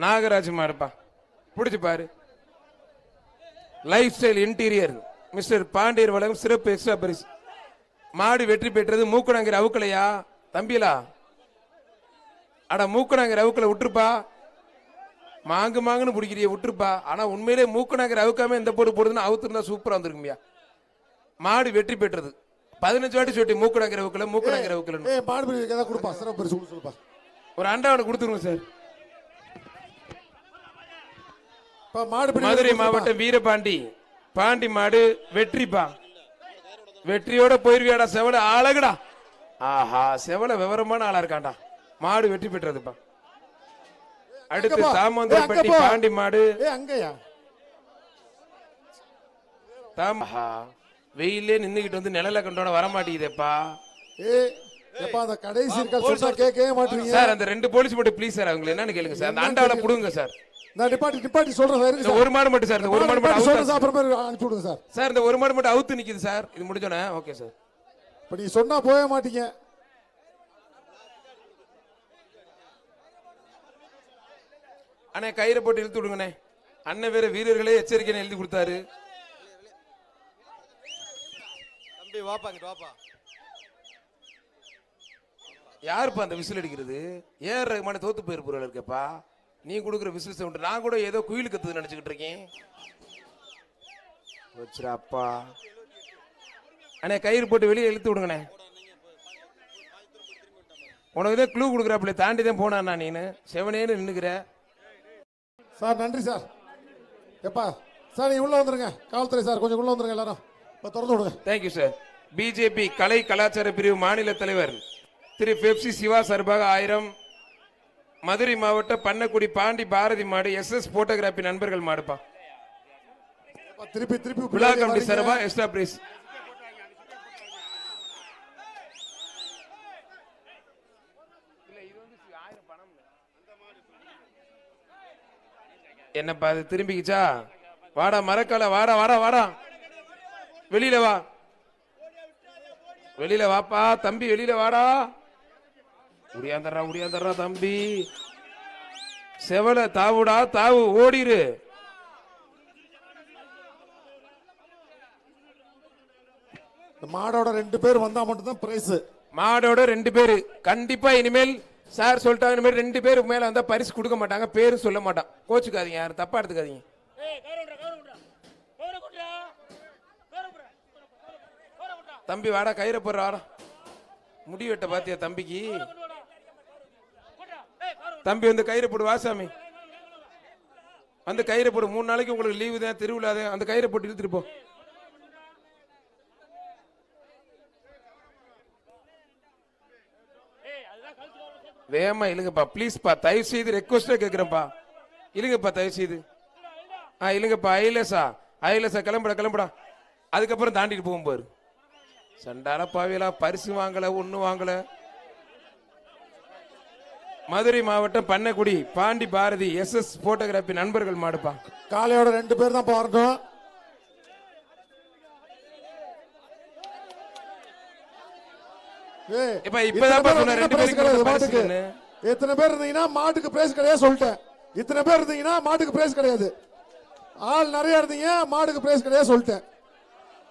நாகராஜ் மாடுப்பா, பிடிச்சு பாரு. லைஃப் ஸ்டைல் இன்டீரியர் மிஸ்டர் பாண்டியர் வழங்கும் சிறப்பு எக்ஸ்ட்ரா பரிசு. மாடு வெற்றி பெற்றது. மூக்கணாங்கிற அவுக்கலையா தம்பிலா? அட மூக்கணாங்கிற அவுக்கலை விட்டுருப்பா. மாங்கு மாங்குன்னு பிடிக்கிறிய விட்டுருப்பா. ஆனா உண்மையிலே மூக்கணாங்கிற அவுக்காம இந்த போட்டு போடுதுன்னு அவுத்துருந்தா சூப்பரா வந்துருக்குமியா. மாடு வெற்றி பெற்றது. 15 வாட்டி சொல்லி மூக்கணாங்கிற அவுக்கல மூக்கணாங்கிற அவுக்கல ஒரு அண்டாவனை கொடுத்துருங்க சார். மதுரை மாவட்டம் வீரபாண்டி பாண்டி மாடு வெற்றிப்பா. வெற்றியோட போயிருவியாடா செவல அழகுடா. ஆஹா, செவல விவரமான ஆளா இருக்காண்டா. மாடு வெற்றி பெற்றதுப்பா. அடுத்து தாமந்தரப்பட்டி பாண்டி மாடு. வெயிலே நின்னுகிட்டு வந்து நிழல கண்டோட வர மாட்டேங்குதேப்பா. சார் அந்த 2 போலீஸ் மட்டும் ப்ளீஸ் சார், அவங்க என்னன்னு கேளுங்க சார். அந்த அண்டாவல புடுங்க சார். ஒரு மாடு மட்டும் சார், ஒரு மாடு மட்டும் அனுப்பிவிடுங்க சார். சார் இந்த ஒரு மாடு மட்டும் அவுத்து நிக்குது சார். இது முடிஞ்சோனே ஓகே சார். இப்ப நீ சொன்னா போக மாட்டீங்க. அண்ணே கயிறை போட்டு இழுத்து விடுங்கண்ணே. அண்ணன் வேற வீரர்களே எச்சரிக்கை எழுதி கொடுத்தாரு. யாருப்பா அந்த விசில் அடிக்கிறது? ஏன் ரகுமான தோத்து போயிருப்பா இருக்கப்பா. நீ கொடுக்குற விசில் சவுண்ட் நான் கூட ஏதோ குயில் கத்துது நினைச்சுக்கிட்டு இருக்கேன். வச்சுராப்பா. அண்ணே கயிறு போட்டு வெளியே இழுத்து விடுங்கண்ணே. உனக்கு தான் க்ளூ கொடுக்குறாப்புல தாண்டி தான் போனா நீனு செவனேன்னு நின்னுக்கிற சார். நன்றி சார். எப்பா சார் நீங்க உள்ள வந்துருங்க. காவல்துறை சார் கொஞ்சம் உள்ள வந்துருங்க எல்லாரும். திறந்து விடுங்க. Thank you sir. பிஜேபி கலை கலாச்சார பிரிவு மாநில தலைவர் திரு பெப்சி சிவா சார்பாக 1000. மதுரை மாவட்டம் பண்ணக்குடி பாண்டி பாரதி மாடு SS போட்டோகிராபி நண்பர்கள் மாடுப்பா. திருப்பி திருப்பி விழா கமிட்டி சார்பா எக்ஸ்ட்ரா பிரைஸ். என்னப்பா அது திரும்பிக்கிச்சா? வாடா மரக்கால வாடா வாடா வாடா வெளியில வா. வெளியில வாப்பா தம்பி, வெளியில வாடா. உடியாந்தர்றா தம்பி. செவல தாவுடா தாவு ஓடிரு. மாடோட 2 பேர் வந்தா மட்டும் தான் பிரைஸ். மாடோட 2 பேரு கண்டிப்பா. இனிமேல் சார் சொல்லிட்டாங்க, இனிமேல் 2 பேருக்கு மேல வந்தா பரிசு கொடுக்க மாட்டாங்க. பேரு சொல்ல மாட்டான். கோச்சுக்காதீங்க, யாரும் தப்பா எடுத்துக்காதீங்க. தம்பி வாடா கயிறை போடுற வாடா. முடி வெட்ட பாத்தியா தம்பிக்கு? தம்பி வந்து கயிறை போடு வாசாமி. அந்த கயிறை போடு. 3 நாளைக்கு உங்களுக்கு லீவு தான், திருவிழா தான். அந்த கயிறை போட்டு இழுத்துட்டு போ. வேமா இழுங்கப்பா ப்ளீஸ்ப்பா, தயவு செய்து ரெக்வஸ்டா கேட்கிறேன்ப்பா. இழுங்கப்பா தயவு செய்து. இழுங்கப்பா. ஐலசா கிளம்புடா. அதுக்கப்புறம் தாண்டிட்டு போகும்போது சண்டால பாவியலா பரிசு வாங்கல ஒன்னும் வாங்கல. மதுரை மாவட்டம் பண்ணக்குடி பாண்டி பாரதி SS போட்டோகிராபி நண்பர்கள் மாடுப்பா. காலையோட 2 பேர் தான் வரணும். எத்தனை பேர் இருந்தீங்கன்னா மாட்டுக்கு பிரைஸ் கிடையாது சொல்லிட்டேன். இத்தனை பேர் இருந்தீங்கன்னா மாட்டுக்கு பிரைஸ் கிடையாது. ஆள் நிறைய இருந்தீங்க, மாட்டுக்கு பிரைஸ் கிடையாது சொல்லிட்டேன்.